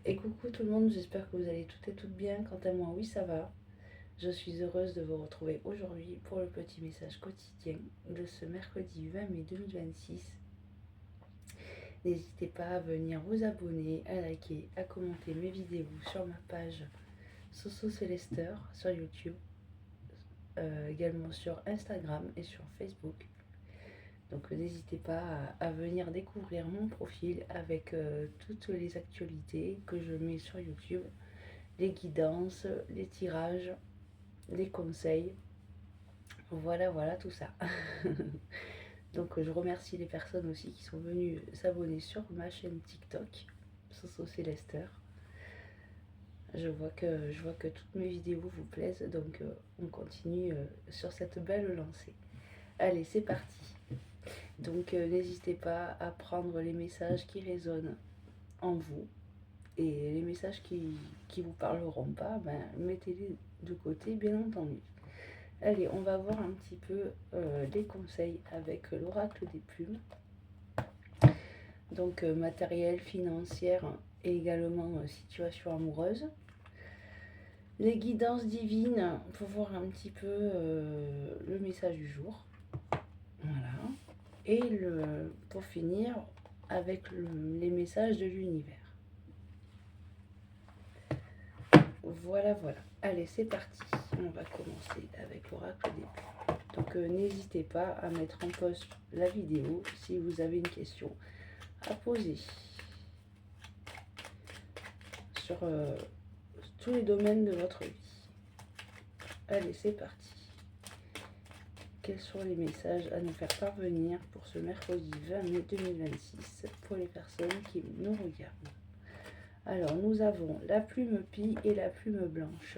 Et coucou tout le monde, j'espère que vous allez toutes et toutes bien. Quant à moi, oui, ça va. Je suis heureuse de vous retrouver aujourd'hui pour le petit message quotidien de ce mercredi 20 mai 2026. N'hésitez pas à venir vous abonner, à liker, à commenter mes vidéos sur ma page Soso Célester sur YouTube, également sur Instagram et sur Facebook. Donc n'hésitez pas à venir découvrir mon profil avec toutes les actualités que je mets sur YouTube, les guidances, les tirages, les conseils. Voilà, tout ça. Donc je remercie les personnes aussi qui sont venues s'abonner sur ma chaîne TikTok, Soso Célester. Je vois que toutes mes vidéos vous plaisent, donc on continue sur cette belle lancée. Allez, c'est parti. Donc n'hésitez pas à prendre les messages qui résonnent en vous et les messages qui vous parleront pas, mettez-les de côté bien entendu. Allez, on va voir un petit peu les conseils avec l'oracle des plumes. Donc matériel, financière et également situation amoureuse. Les guidances divines pour voir un petit peu le message du jour. Voilà. Et pour finir avec les messages de l'univers. Voilà. Allez, c'est parti. On va commencer avec l'oracle des plumes. Donc n'hésitez pas à mettre en pause la vidéo si vous avez une question à poser sur tous les domaines de votre vie. Allez, c'est parti. Quels sont les messages à nous faire parvenir pour ce mercredi 20 mai 2026 pour les personnes qui nous regardent? Alors, nous avons la plume pie et la plume blanche.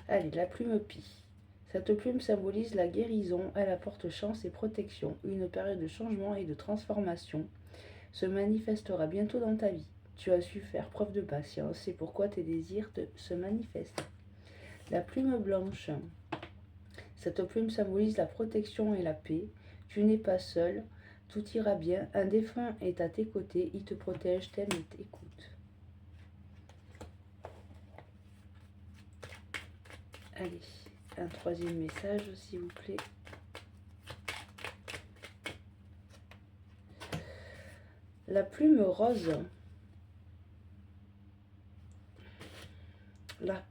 Allez, la plume pie. Cette plume symbolise la guérison, elle apporte chance et protection. Une période de changement et de transformation se manifestera bientôt dans ta vie. Tu as su faire preuve de patience, c'est pourquoi tes désirs se manifestent. La plume blanche. Cette plume symbolise la protection et la paix. Tu n'es pas seul, tout ira bien. Un défunt est à tes côtés, il te protège, t'aime et t'écoute. Allez, un troisième message, s'il vous plaît. La plume rose.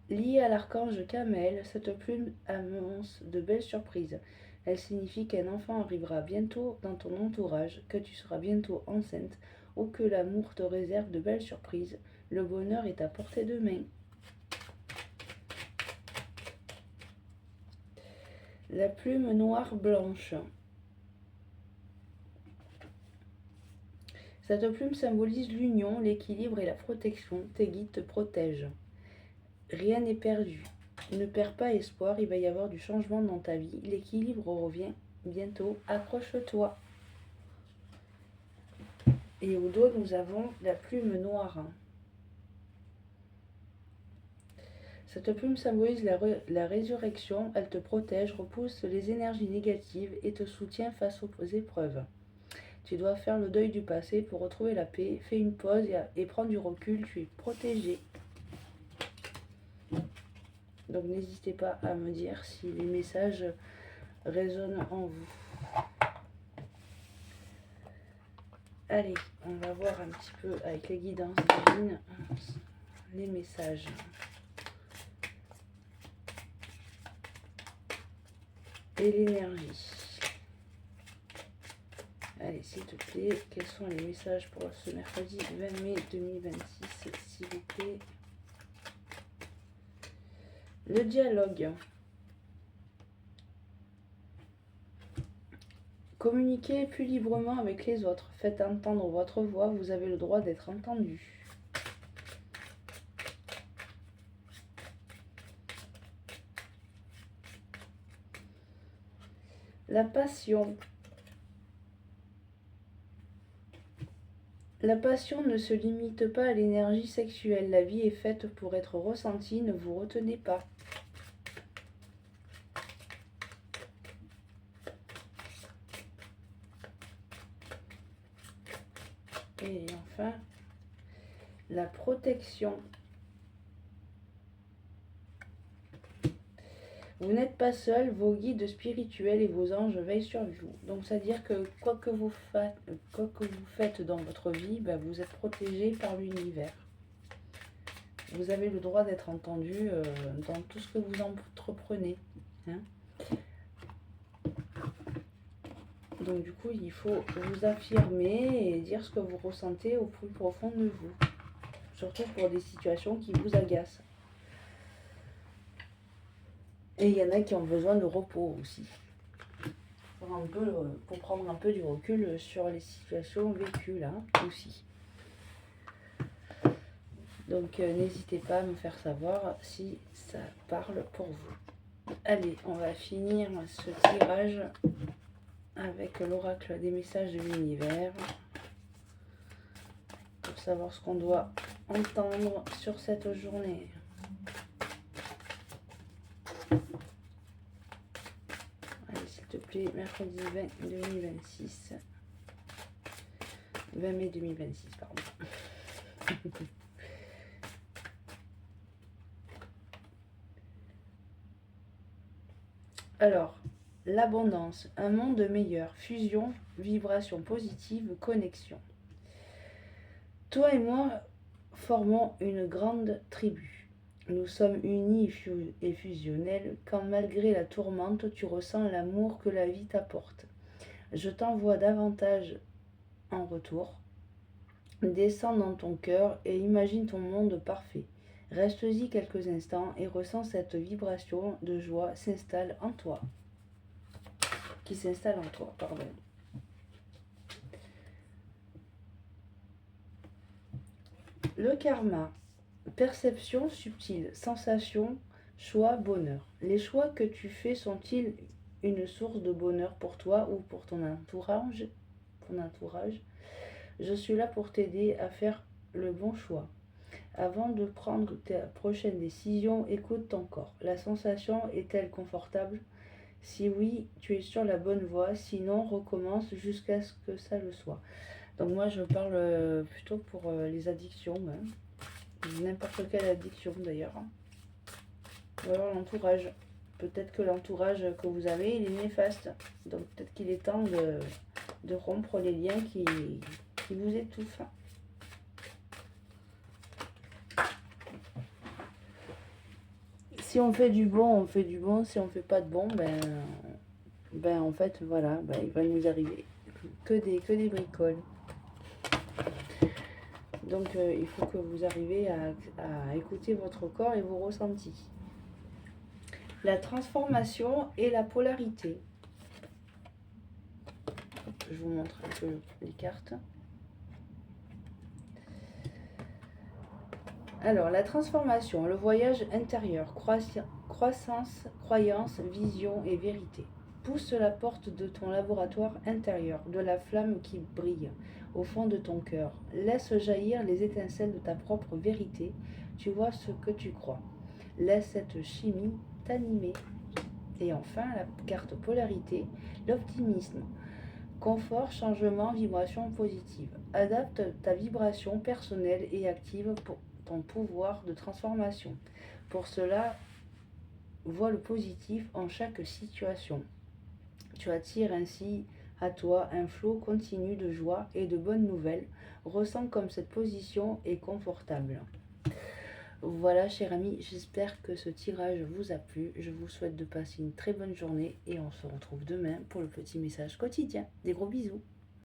Liée à l'archange Camel, cette plume annonce de belles surprises. Elle signifie qu'un enfant arrivera bientôt dans ton entourage, que tu seras bientôt enceinte ou que l'amour te réserve de belles surprises. Le bonheur est à portée de main. La plume noire blanche. Cette plume symbolise l'union, l'équilibre et la protection. Tes guides te protègent. Rien n'est perdu. Ne perds pas espoir, il va y avoir du changement dans ta vie. L'équilibre revient bientôt. Accroche-toi. Et au dos, nous avons la plume noire. Cette plume symbolise la résurrection. Elle te protège, repousse les énergies négatives et te soutient face aux épreuves. Tu dois faire le deuil du passé pour retrouver la paix. Fais une pause et prends du recul. Tu es protégé. Donc n'hésitez pas à me dire si les messages résonnent en vous. Allez, on va voir un petit peu avec les guidances divines les messages. Et l'énergie. Allez, s'il te plaît, quels sont les messages pour ce mercredi 20 mai 2026, s'il vous plaît? Le dialogue. Communiquez plus librement avec les autres. Faites entendre votre voix, vous avez le droit d'être entendu. La passion. La passion ne se limite pas à l'énergie sexuelle. La vie est faite pour être ressentie, ne vous retenez pas. Et enfin, la protection. Vous n'êtes pas seul, vos guides spirituels et vos anges veillent sur vous. Donc, c'est-à-dire que quoi que vous faites dans votre vie, ben, vous êtes protégé par l'univers. Vous avez le droit d'être entendu dans tout ce que vous entreprenez. Hein. Donc, du coup, il faut vous affirmer et dire ce que vous ressentez au plus profond de vous. Surtout pour des situations qui vous agacent. Et il y en a qui ont besoin de repos aussi. Pour prendre un peu du recul sur les situations vécues là aussi. Donc n'hésitez pas à me faire savoir si ça parle pour vous. Allez, on va finir ce tirage avec l'oracle des messages de l'univers. Pour savoir ce qu'on doit entendre sur cette journée. S'il te plaît, mercredi 20 2026. 20 mai 2026, pardon. Alors, l'abondance, un monde meilleur, fusion, vibration positive, connexion. Toi et moi formons une grande tribu. Nous sommes unis et fusionnels quand malgré la tourmente, tu ressens l'amour que la vie t'apporte. Je t'envoie davantage en retour. Descends dans ton cœur et imagine ton monde parfait. Reste-y quelques instants et ressens cette vibration de joie s'installe en toi. Qui s'installe en toi, pardon. Le karma. Perception subtile, sensation, choix, bonheur. Les choix que tu fais sont-ils une source de bonheur pour toi ou pour ton entourage? Je suis là pour t'aider à faire le bon choix. Avant de prendre ta prochaine décision, écoute ton corps. La sensation est-elle confortable? Si oui, tu es sur la bonne voie. Sinon, recommence jusqu'à ce que ça le soit. Donc moi, je parle plutôt pour les addictions. Hein. N'importe quelle addiction d'ailleurs. Ou alors l'entourage. Peut-être que l'entourage que vous avez, il est néfaste. Donc peut-être qu'il est temps de rompre les liens qui vous étouffent. Si on fait du bon, on fait du bon. Si on fait pas de bon, ben en fait, voilà, ben, il va nous arriver que des bricoles. Donc il faut que vous arriviez à écouter votre corps et vos ressentis. La transformation et la polarité. Je vous montre un peu les cartes. Alors, la transformation, le voyage intérieur, croissance, croyance, vision et vérité. Pousse la porte de ton laboratoire intérieur, de la flamme qui brille au fond de ton cœur. Laisse jaillir les étincelles de ta propre vérité. Tu vois ce que tu crois. Laisse cette chimie t'animer. Et enfin, la carte polarité, l'optimisme. Confort, changement, vibration positive. Adapte ta vibration personnelle et active pour ton pouvoir de transformation. Pour cela, vois le positif en chaque situation. Tu attires ainsi à toi un flot continu de joie et de bonnes nouvelles. Ressens comme cette position est confortable. Voilà, chers amis, j'espère que ce tirage vous a plu. Je vous souhaite de passer une très bonne journée et on se retrouve demain pour le petit message quotidien. Des gros bisous.